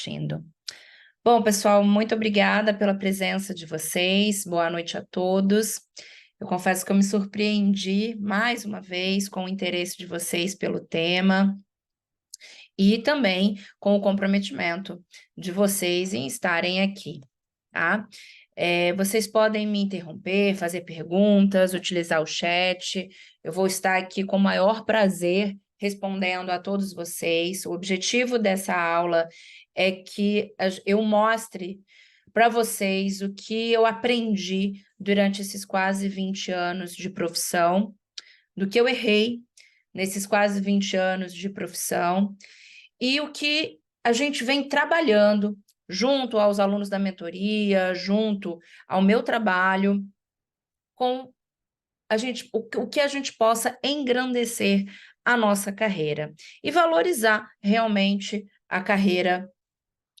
assistindo. Bom, pessoal, muito obrigada pela presença de vocês. Boa noite a todos. Eu confesso que eu me surpreendi mais uma vez com o interesse de vocês pelo tema e também com o comprometimento de vocês em estarem aqui, tá? Vocês podem me interromper, fazer perguntas, utilizar o chat. Eu vou estar aqui com o maior prazer respondendo a todos vocês. O objetivo dessa aula é que eu mostre para vocês o que eu aprendi durante esses quase 20 anos de profissão, do que eu errei nesses quase 20 anos de profissão e o que a gente vem trabalhando junto aos alunos da mentoria, junto ao meu trabalho, com o que a gente possa engrandecer a nossa carreira e valorizar realmente a carreira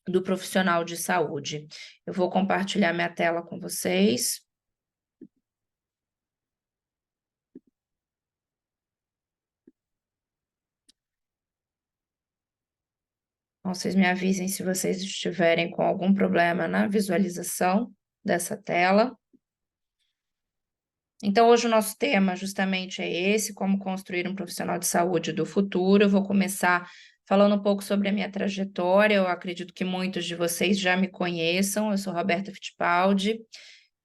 do profissional de saúde. Eu vou compartilhar minha tela com vocês. Então, vocês me avisem se vocês estiverem com algum problema na visualização dessa tela. Então, hoje o nosso tema justamente é esse, como construir um profissional de saúde do futuro. Eu vou começar falando um pouco sobre a minha trajetória. Eu acredito que muitos de vocês já me conheçam. Eu sou Roberta Fittipaldi,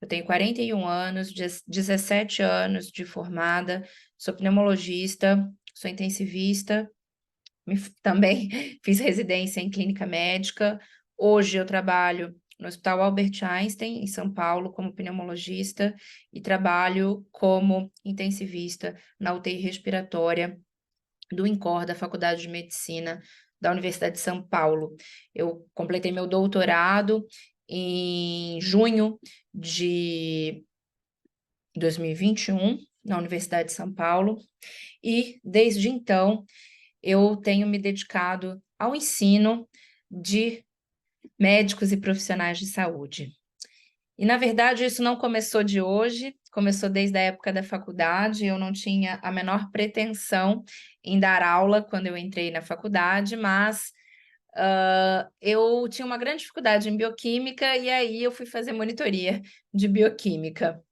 eu tenho 41 anos, 17 anos de formada, sou pneumologista, sou intensivista, também fiz residência em clínica médica. Hoje eu trabalho no Hospital Albert Einstein, em São Paulo, como pneumologista, e trabalho como intensivista na UTI respiratória do INCOR, da Faculdade de Medicina da Universidade de São Paulo. Eu completei meu doutorado em junho de 2021, na Universidade de São Paulo, e desde então eu tenho me dedicado ao ensino de médicos e profissionais de saúde. E, na verdade, isso não começou de hoje, começou desde a época da faculdade. Eu não tinha a menor pretensão em dar aula quando eu entrei na faculdade, mas eu tinha uma grande dificuldade em bioquímica e aí eu fui fazer monitoria de bioquímica,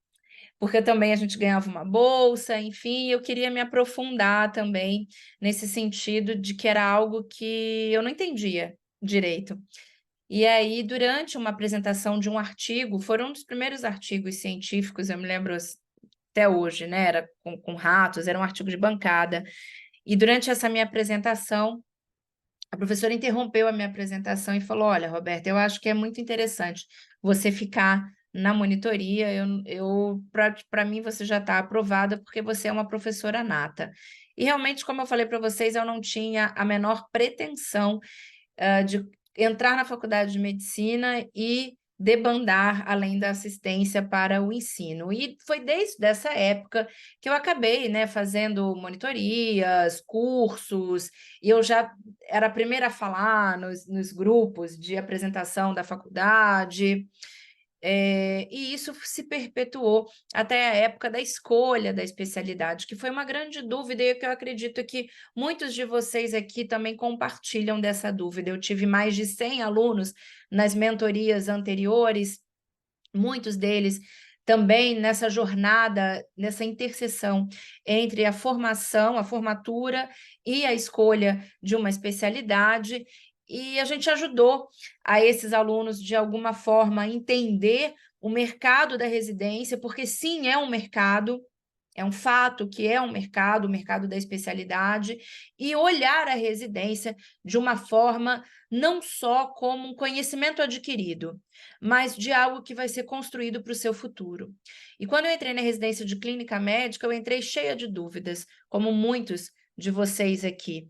porque também a gente ganhava uma bolsa, enfim, eu queria me aprofundar também nesse sentido de que era algo que eu não entendia direito. E aí, durante uma apresentação de um artigo, foram um dos primeiros artigos científicos, eu me lembro até hoje, né? Era com ratos, era um artigo de bancada. E durante essa minha apresentação, a professora interrompeu a minha apresentação e falou: olha, Roberta, eu acho que é muito interessante você ficar na monitoria. Para mim, você já está aprovada porque você é uma professora nata. E realmente, como eu falei para vocês, eu não tinha a menor pretensão de entrar na faculdade de medicina e debandar além da assistência para o ensino. E foi desde essa época que eu acabei, né, fazendo monitorias, cursos, e eu já era a primeira a falar nos grupos de apresentação da faculdade. E isso se perpetuou até a época da escolha da especialidade, que foi uma grande dúvida e que eu acredito que muitos de vocês aqui também compartilham dessa dúvida. Eu tive mais de 100 alunos nas mentorias anteriores, muitos deles também nessa jornada, nessa interseção entre a formação, a formatura e a escolha de uma especialidade. E a gente ajudou a esses alunos, de alguma forma, a entender o mercado da residência, porque sim, é um mercado, é um fato que é um mercado, o mercado da especialidade, e olhar a residência de uma forma não só como um conhecimento adquirido, mas de algo que vai ser construído para o seu futuro. E quando eu entrei na residência de clínica médica, eu entrei cheia de dúvidas, como muitos de vocês aqui.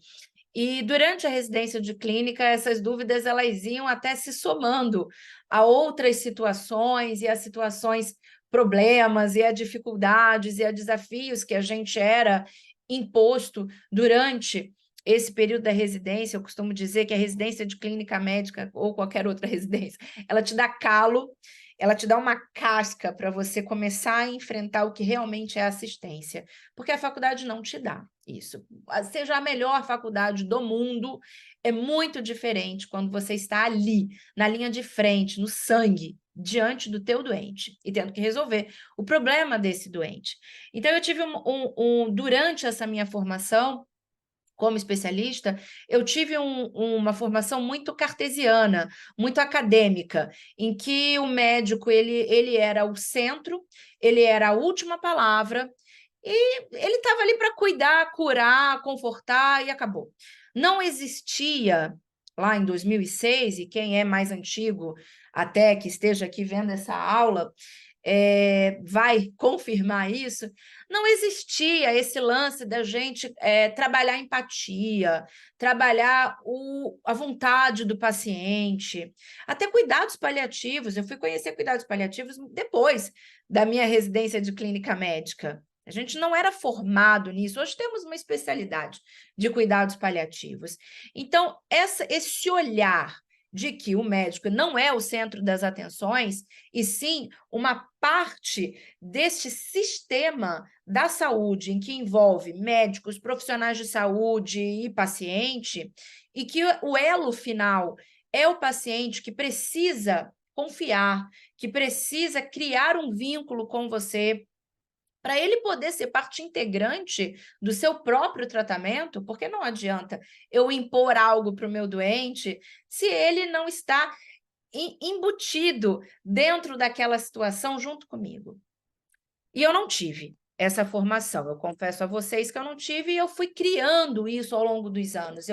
E durante a residência de clínica, essas dúvidas elas iam até se somando a outras situações e a situações, problemas e a dificuldades e a desafios que a gente era imposto durante esse período da residência. Eu costumo dizer que a residência de clínica médica ou qualquer outra residência, ela te dá calo, ela te dá uma casca para você começar a enfrentar o que realmente é assistência, porque a faculdade não te dá. isso. Seja a melhor faculdade do mundo, é muito diferente quando você está ali, na linha de frente, no sangue, diante do teu doente e tendo que resolver o problema desse doente. Então, eu tive durante essa minha formação como especialista, eu tive uma formação muito cartesiana, muito acadêmica, em que o médico ele era o centro, ele era a última palavra, e ele estava ali para cuidar, curar, confortar e acabou. Não existia, lá em 2006, e quem é mais antigo até que esteja aqui vendo essa aula, vai confirmar isso, não existia esse lance da gente trabalhar empatia, trabalhar a vontade do paciente, até cuidados paliativos. Eu fui conhecer cuidados paliativos depois da minha residência de clínica médica. A gente não era formado nisso. Hoje temos uma especialidade de cuidados paliativos. Então, esse olhar de que o médico não é o centro das atenções, e sim uma parte deste sistema da saúde em que envolve médicos, profissionais de saúde e paciente, e que o elo final é o paciente que precisa confiar, que precisa criar um vínculo com você, para ele poder ser parte integrante do seu próprio tratamento, porque não adianta eu impor algo para o meu doente se ele não está embutido dentro daquela situação junto comigo. E eu não tive essa formação, eu confesso a vocês que eu não tive, e eu fui criando isso ao longo dos anos.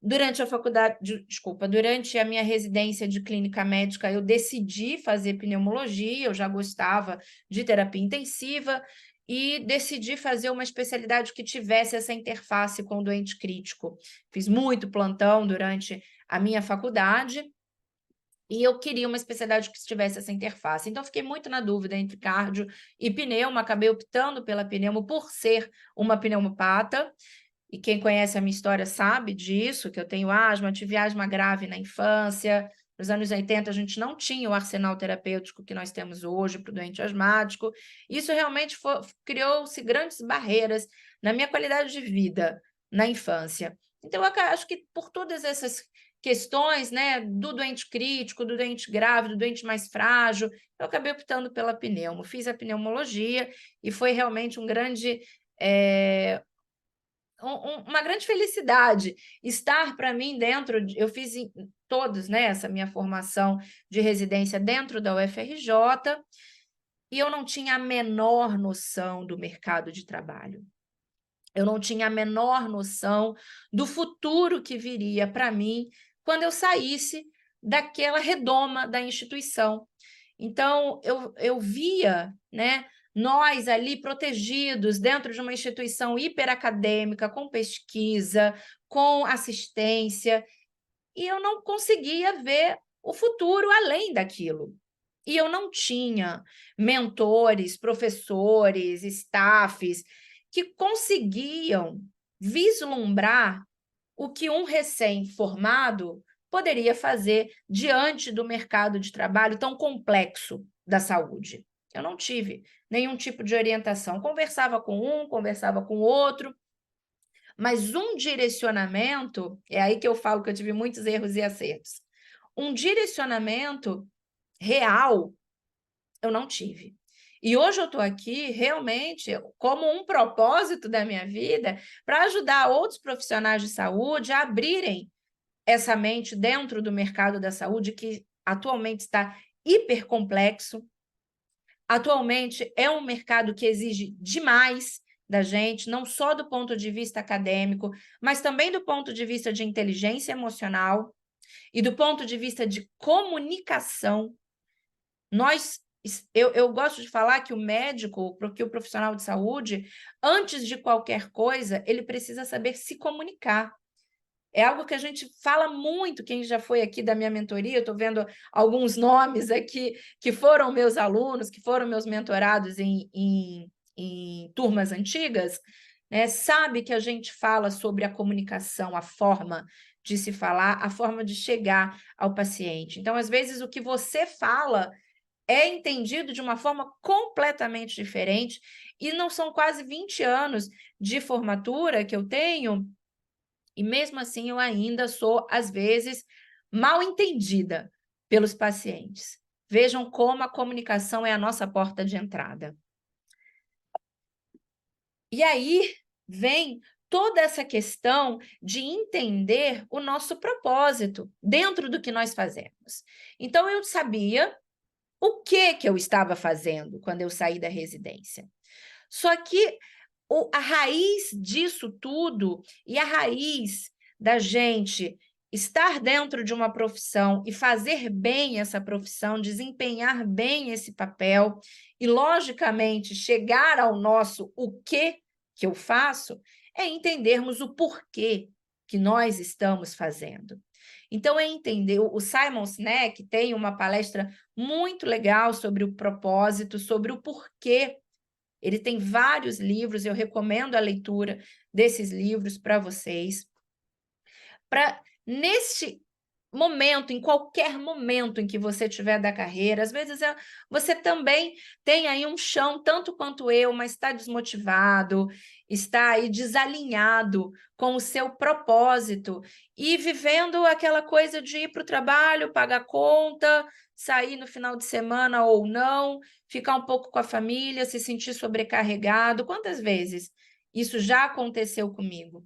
Durante a durante a minha residência de clínica médica, eu decidi fazer pneumologia, eu já gostava de terapia intensiva, e decidi fazer uma especialidade que tivesse essa interface com o doente crítico. Fiz muito plantão durante a minha faculdade, e eu queria uma especialidade que tivesse essa interface. Então, fiquei muito na dúvida entre cardio e pneuma, acabei optando pela pneumo por ser uma pneumopata, e quem conhece a minha história sabe disso, que eu tenho asma, tive asma grave na infância. Nos anos 80, a gente não tinha o arsenal terapêutico que nós temos hoje para o doente asmático. Isso realmente criou-se grandes barreiras na minha qualidade de vida na infância. Então, eu acho que por todas essas questões, né, do doente crítico, do doente grave, do doente mais frágil, eu acabei optando pela pneumo. Fiz a pneumologia e foi realmente uma grande felicidade estar para mim dentro. Eu fiz todos, né, essa minha formação de residência dentro da UFRJ, e eu não tinha a menor noção do mercado de trabalho. Eu não tinha a menor noção do futuro que viria para mim quando eu saísse daquela redoma da instituição. Então, eu via, né, nós ali protegidos dentro de uma instituição hiperacadêmica, com pesquisa, com assistência, e eu não conseguia ver o futuro além daquilo. E eu não tinha mentores, professores, staffs que conseguiam vislumbrar o que um recém-formado poderia fazer diante do mercado de trabalho tão complexo da saúde. Eu não tive nenhum tipo de orientação. Conversava com um, conversava com outro, mas um direcionamento, é aí que eu falo que eu tive muitos erros e acertos. Um direcionamento real, eu não tive. E hoje eu estou aqui realmente como um propósito da minha vida para ajudar outros profissionais de saúde a abrirem essa mente dentro do mercado da saúde, que atualmente está hipercomplexo. Atualmente é um mercado que exige demais da gente, não só do ponto de vista acadêmico, mas também do ponto de vista de inteligência emocional e do ponto de vista de comunicação. Eu gosto de falar que o médico, porque o profissional de saúde, antes de qualquer coisa, ele precisa saber se comunicar. É algo que a gente fala muito, quem já foi aqui da minha mentoria, eu estou vendo alguns nomes aqui que foram meus alunos, que foram meus mentorados em turmas antigas, né? Sabe que a gente fala sobre a comunicação, a forma de se falar, a forma de chegar ao paciente. Então, às vezes, o que você fala é entendido de uma forma completamente diferente, e não são quase 20 anos de formatura que eu tenho, e mesmo assim eu ainda sou, às vezes, mal entendida pelos pacientes. Vejam como a comunicação é a nossa porta de entrada. E aí vem toda essa questão de entender o nosso propósito dentro do que nós fazemos. Então, eu sabia o que eu estava fazendo quando eu saí da residência. Só que a raiz disso tudo e a raiz da gente estar dentro de uma profissão e fazer bem essa profissão, desempenhar bem esse papel e, logicamente, chegar ao nosso o que eu faço, é entendermos o porquê que nós estamos fazendo. Então, é entender, o Simon Sinek tem uma palestra muito legal sobre o propósito, sobre o porquê. Ele tem vários livros, eu recomendo a leitura desses livros para vocês. Para, neste momento, em qualquer momento em que você estiver da carreira, às vezes você também tem aí um chão, tanto quanto eu, mas está desmotivado, está aí desalinhado com o seu propósito e vivendo aquela coisa de ir para o trabalho, pagar conta, sair no final de semana ou não, ficar um pouco com a família, se sentir sobrecarregado. Quantas vezes isso já aconteceu comigo?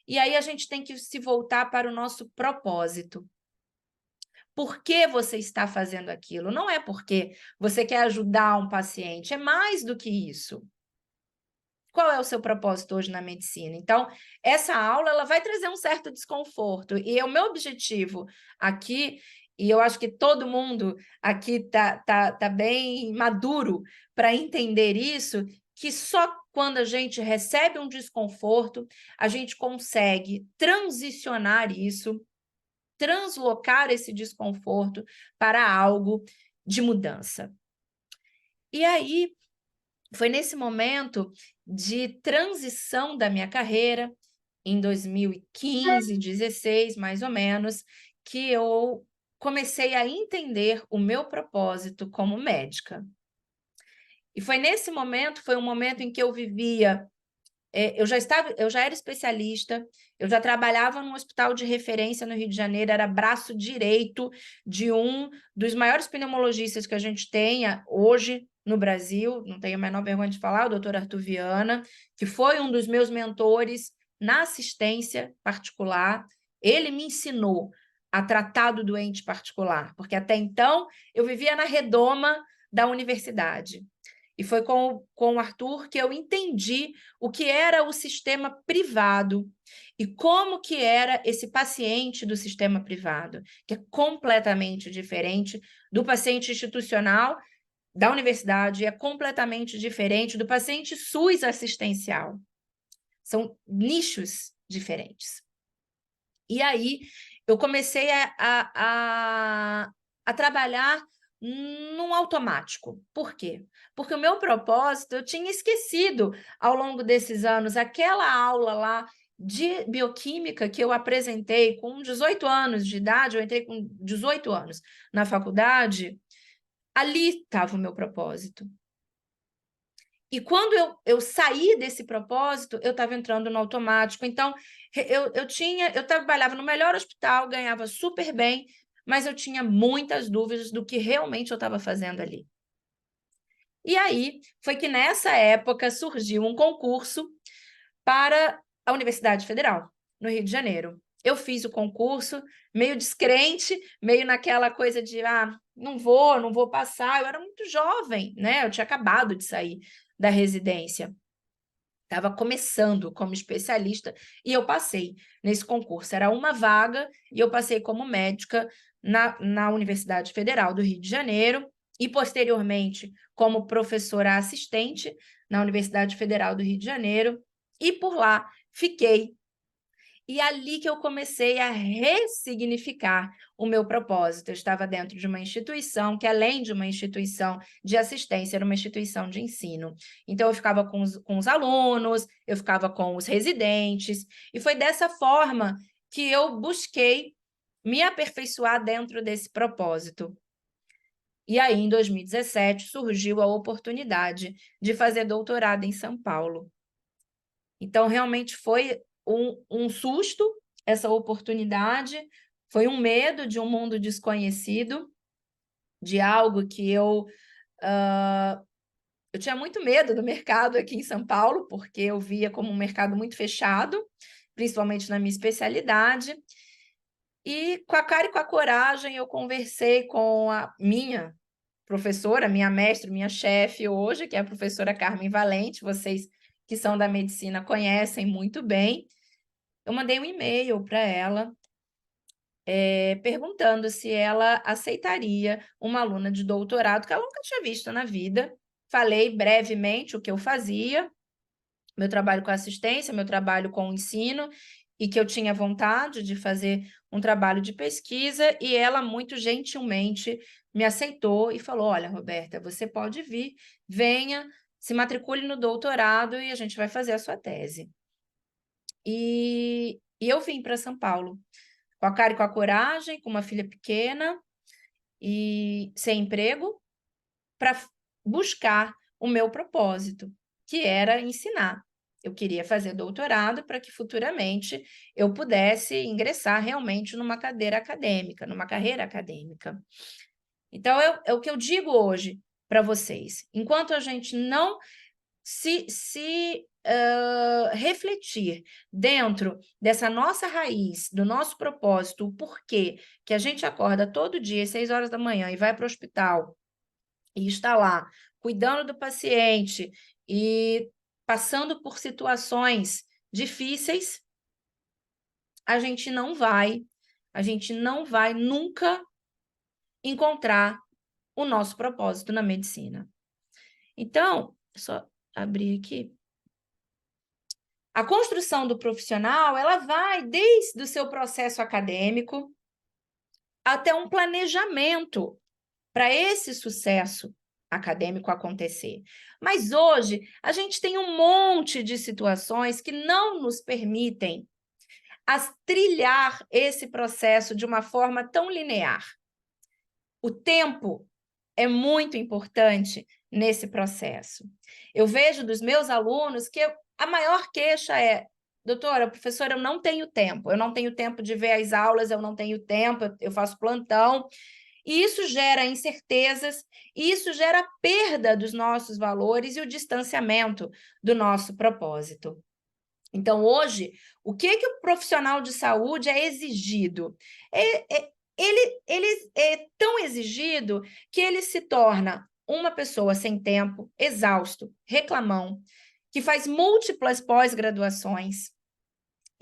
E aí a gente tem que se voltar para o nosso propósito. Por que você está fazendo aquilo? Não é porque você quer ajudar um paciente, é mais do que isso. Qual é o seu propósito hoje na medicina? Então, essa aula ela vai trazer um certo desconforto. E o meu objetivo aqui, e eu acho que todo mundo aqui tá bem maduro para entender isso, que só quando a gente recebe um desconforto, a gente consegue transicionar isso, translocar esse desconforto para algo de mudança. E aí, foi nesse momento de transição da minha carreira, em 2015, 16, mais ou menos, que eu comecei a entender o meu propósito como médica. E foi nesse momento, foi um momento em que eu vivia, eu já era especialista, eu já trabalhava num hospital de referência no Rio de Janeiro, era braço direito de um dos maiores pneumologistas que a gente tem hoje no Brasil, não tenho a menor vergonha de falar, o doutor Arthur Viana, que foi um dos meus mentores na assistência particular. Ele me ensinou a tratar do doente particular, porque até então eu vivia na redoma da universidade. E foi com o Arthur que eu entendi o que era o sistema privado e como que era esse paciente do sistema privado, que é completamente diferente do paciente institucional da universidade, é completamente diferente do paciente SUS assistencial. São nichos diferentes. E aí eu comecei a trabalhar num automático. Por quê? Porque o meu propósito, eu tinha esquecido ao longo desses anos, aquela aula lá de bioquímica que eu apresentei com 18 anos de idade, eu entrei com 18 anos na faculdade, ali estava o meu propósito. E quando eu saí desse propósito, eu estava entrando no automático. Então, eu trabalhava no melhor hospital, ganhava super bem, mas eu tinha muitas dúvidas do que realmente eu estava fazendo ali. E aí, foi que nessa época surgiu um concurso para a Universidade Federal, no Rio de Janeiro. Eu fiz o concurso meio descrente, meio naquela coisa de, não vou passar. Eu era muito jovem, né? Eu tinha acabado de sair da residência. Estava começando como especialista e eu passei nesse concurso. Era uma vaga e eu passei como médica na Universidade Federal do Rio de Janeiro e, posteriormente, como professora assistente na Universidade Federal do Rio de Janeiro. E por lá fiquei. E ali que eu comecei a ressignificar o meu propósito. Eu estava dentro de uma instituição que, além de uma instituição de assistência, era uma instituição de ensino. Então, eu ficava com os alunos, eu ficava com os residentes, e foi dessa forma que eu busquei me aperfeiçoar dentro desse propósito. E aí, em 2017, surgiu a oportunidade de fazer doutorado em São Paulo. Então, realmente foi um susto essa oportunidade, foi um medo de um mundo desconhecido, de algo que eu tinha muito medo do mercado aqui em São Paulo, porque eu via como um mercado muito fechado, principalmente na minha especialidade. E com a cara e com a coragem, eu conversei com a minha professora, minha mestre, minha chefe hoje, que é a professora Carmen Valente, vocês que são da medicina conhecem muito bem. Eu mandei um e-mail para ela, perguntando se ela aceitaria uma aluna de doutorado que ela nunca tinha visto na vida. Falei brevemente o que eu fazia, meu trabalho com assistência, meu trabalho com o ensino, e que eu tinha vontade de fazer um trabalho de pesquisa, e ela muito gentilmente me aceitou e falou, olha, Roberta, você pode vir, venha, se matricule no doutorado e a gente vai fazer a sua tese. E eu vim para São Paulo, com a cara e com a coragem, com uma filha pequena e sem emprego, para buscar o meu propósito, que era ensinar. Eu queria fazer doutorado para que futuramente eu pudesse ingressar realmente numa cadeira acadêmica, numa carreira acadêmica. Então, é o que eu digo hoje para vocês. Enquanto a gente não refletir dentro dessa nossa raiz, do nosso propósito, o porquê que a gente acorda todo dia às 6 horas da manhã e vai para o hospital e está lá cuidando do paciente e passando por situações difíceis, a gente não vai nunca encontrar o nosso propósito na medicina. Então, só abrir aqui. A construção do profissional, ela vai desde o seu processo acadêmico até um planejamento para esse sucesso acadêmico acontecer. Mas hoje, a gente tem um monte de situações que não nos permitem trilhar esse processo de uma forma tão linear. O tempo é muito importante nesse processo. Eu vejo dos meus alunos que a maior queixa é, doutora, professora, eu não tenho tempo de ver as aulas, eu não tenho tempo, eu faço plantão, e isso gera incertezas, e isso gera perda dos nossos valores e o distanciamento do nosso propósito. Então, hoje, o que o profissional de saúde é exigido? Ele é tão exigido que ele se torna uma pessoa sem tempo, exausto, reclamão, que faz múltiplas pós-graduações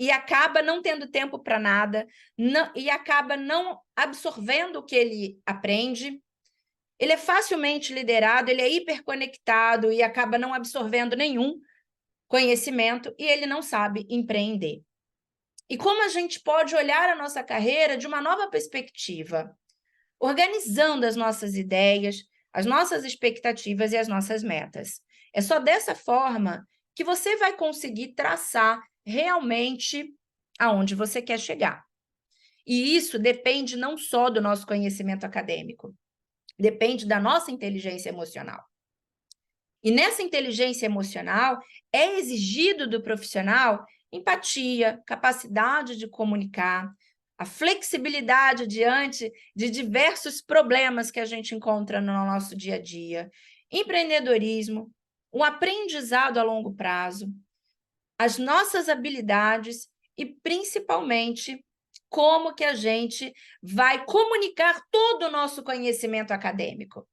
e acaba não tendo tempo para nada, e acaba não absorvendo o que ele aprende. Ele é facilmente liderado, ele é hiperconectado e acaba não absorvendo nenhum conhecimento e ele não sabe empreender. E como a gente pode olhar a nossa carreira de uma nova perspectiva, organizando as nossas ideias, as nossas expectativas e as nossas metas. É só dessa forma que você vai conseguir traçar realmente aonde você quer chegar. E isso depende não só do nosso conhecimento acadêmico, depende da nossa inteligência emocional. E nessa inteligência emocional é exigido do profissional empatia, capacidade de comunicar, a flexibilidade diante de diversos problemas que a gente encontra no nosso dia a dia, empreendedorismo, o aprendizado a longo prazo, as nossas habilidades e, principalmente, como que a gente vai comunicar todo o nosso conhecimento acadêmico.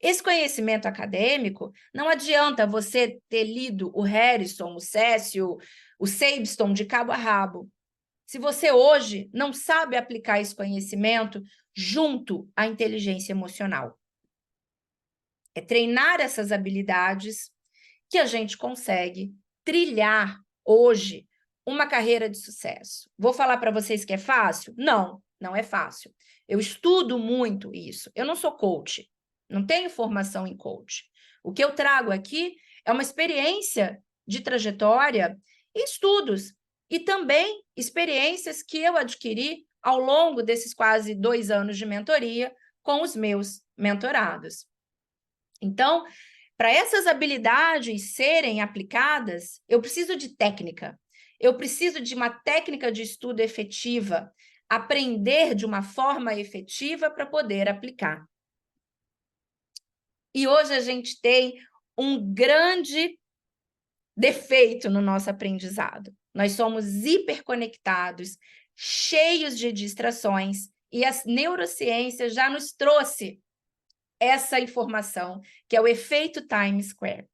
Esse conhecimento acadêmico, não adianta você ter lido o Harrison, o Cécio, o Sabiston de cabo a rabo. Se você hoje não sabe aplicar esse conhecimento junto à inteligência emocional. É treinar essas habilidades que a gente consegue trilhar hoje uma carreira de sucesso. Vou falar para vocês que é fácil? Não, não é fácil. Eu estudo muito isso. Eu não sou coach, não tenho formação em coach. O que eu trago aqui é uma experiência de trajetória e estudos, e também experiências que eu adquiri ao longo desses quase 2 anos de mentoria com os meus mentorados. Então, para essas habilidades serem aplicadas, eu preciso de técnica. Eu preciso de uma técnica de estudo efetiva, aprender de uma forma efetiva para poder aplicar. E hoje a gente tem um grande defeito no nosso aprendizado. Nós somos hiperconectados, cheios de distrações, e a neurociência já nos trouxe essa informação, que é o efeito Times Square.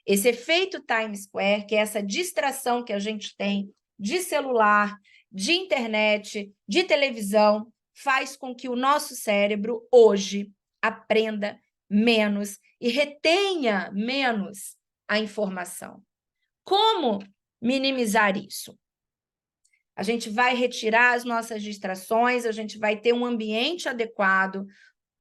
Esse efeito Times Square, que é essa distração que a gente tem de celular, de internet, de televisão, faz com que o nosso cérebro hoje aprenda menos e retenha menos a informação. Como minimizar isso? A gente vai retirar as nossas distrações, a gente vai ter um ambiente adequado,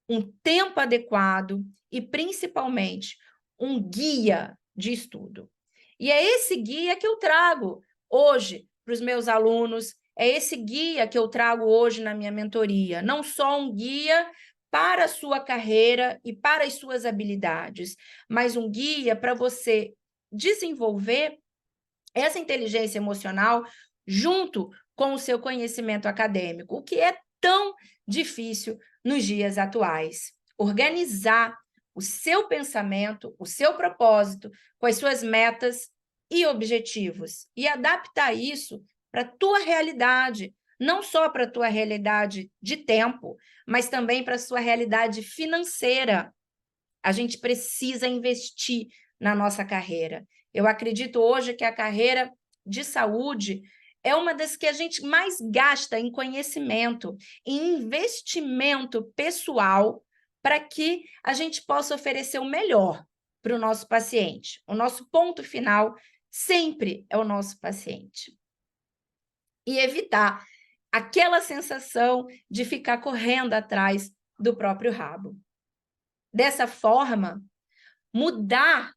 um tempo adequado e, principalmente, um guia de estudo. E é esse guia que eu trago hoje para os meus alunos, é esse guia que eu trago hoje na minha mentoria. Não só um guia para a sua carreira e para as suas habilidades, mas um guia para você desenvolver essa inteligência emocional junto com o seu conhecimento acadêmico, o que é tão difícil nos dias atuais. Organizar o seu pensamento, o seu propósito, com as suas metas e objetivos, e adaptar isso para a tua realidade, não só para a tua realidade de tempo, mas também para a sua realidade financeira. A gente precisa investir na nossa carreira. Eu acredito hoje que a carreira de saúde é uma das que a gente mais gasta em conhecimento, em investimento pessoal, para que a gente possa oferecer o melhor para o nosso paciente. O nosso ponto final sempre é o nosso paciente. E evitar aquela sensação de ficar correndo atrás do próprio rabo. Dessa forma, mudar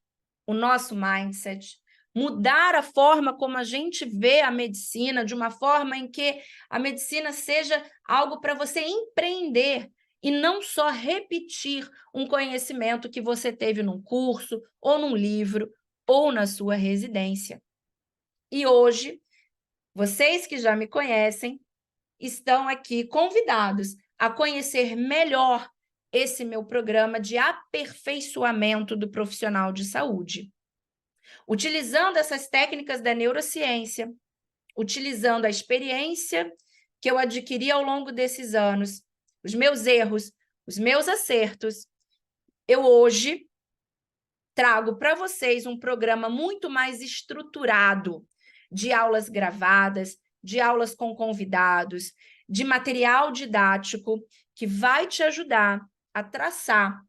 o nosso mindset, mudar a forma como a gente vê a medicina, de uma forma em que a medicina seja algo para você empreender e não só repetir um conhecimento que você teve num curso, ou num livro, ou na sua residência. E hoje, vocês que já me conhecem, estão aqui convidados a conhecer melhor esse meu programa de aperfeiçoamento do profissional de saúde. Utilizando essas técnicas da neurociência, utilizando a experiência que eu adquiri ao longo desses anos, os meus erros, os meus acertos, eu hoje trago para vocês um programa muito mais estruturado, de aulas gravadas, de aulas com convidados, de material didático que vai te ajudar a traçar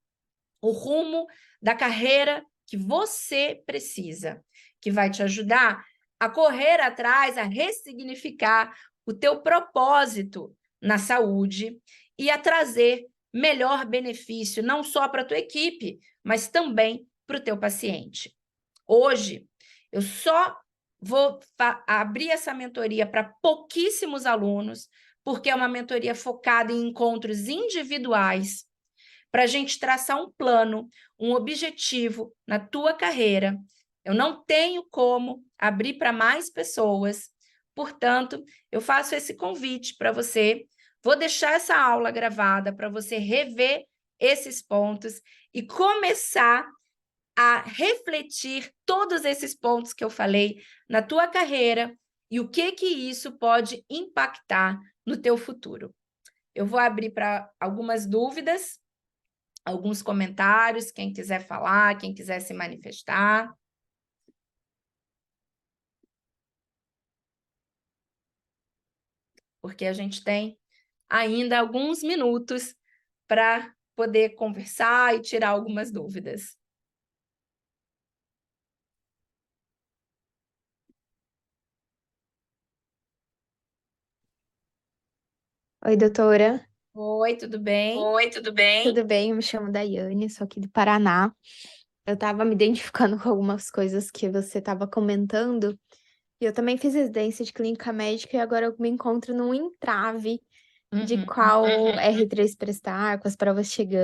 o rumo da carreira que você precisa, que vai te ajudar a correr atrás, a ressignificar o teu propósito na saúde e a trazer melhor benefício, não só para a tua equipe, mas também para o teu paciente. Hoje, eu só vou abrir essa mentoria para pouquíssimos alunos, porque é uma mentoria focada em encontros individuais, para a gente traçar um plano, um objetivo na tua carreira. Eu não tenho como abrir para mais pessoas, portanto, eu faço esse convite para você. Vou deixar essa aula gravada para você rever esses pontos e começar a refletir todos esses pontos que eu falei na tua carreira e o que isso pode impactar no teu futuro. Eu vou abrir para algumas dúvidas, alguns comentários, quem quiser falar, quem quiser se manifestar. Porque a gente tem ainda alguns minutos para poder conversar e tirar algumas dúvidas. Oi, doutora. Oi, tudo bem? Oi, tudo bem? Tudo bem, eu me chamo Daiane, sou aqui do Paraná. Eu estava me identificando com algumas coisas que você estava comentando, e eu também fiz residência de clínica médica e agora eu me encontro num entrave de qual R3 prestar, com as provas chegando.